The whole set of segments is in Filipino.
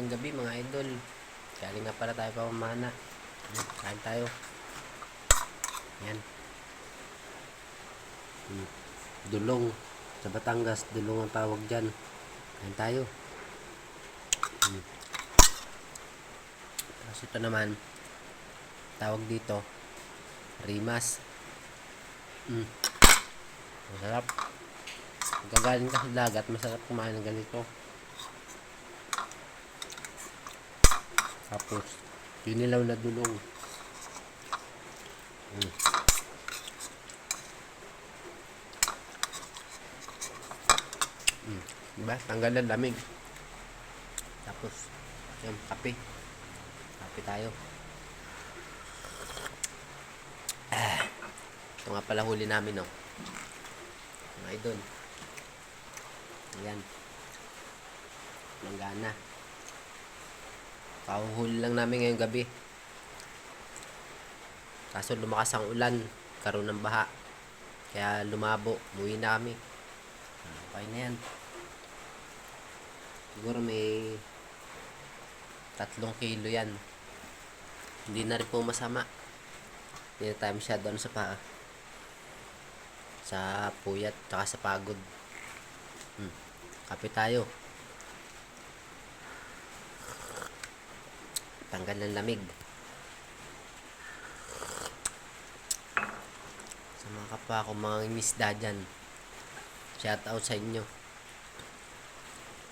Magandang gabi mga idol. Galing nga pala tayo pamamana. Kain tayo. Yan. Dulong. Sa Batangas, dulong ang tawag dyan. Kain tayo. Tapos ito naman, tawag dito, rimas. Masarap. Gagaling ka sa dagat, masarap kumain ng ganito. Tapos, kinilaw na dulong. Diba? Tanggal ng lamig. Tapos, yung kape. Kape tayo. Ito nga pala huli namin, no? Mga idol. Ayan. Manggana. Kahuhuli lang namin ngayong gabi. Kaso lumakas ang ulan. Karoon ng baha. Kaya lumabo. Umuwi na kami. Okay na yan. Siguro may 3 kilo yan. Hindi na rin po masama. Hindi na tayo masyado sa puyat tsaka sa pagod. Kape tayo. Tanggal ng lamig. Sa mga kapwa ko, mga ngisda dyan, shout out sa inyo.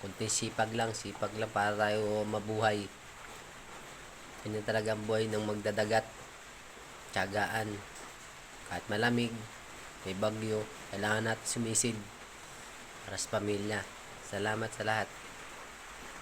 Kunting sipag lang para tayo mabuhay. Ganyan talaga ang buhay ng magdadagat. Tiyagaan. Kahit malamig, may bagyo, kailangan natin sumisid para sa pamilya. Salamat sa lahat.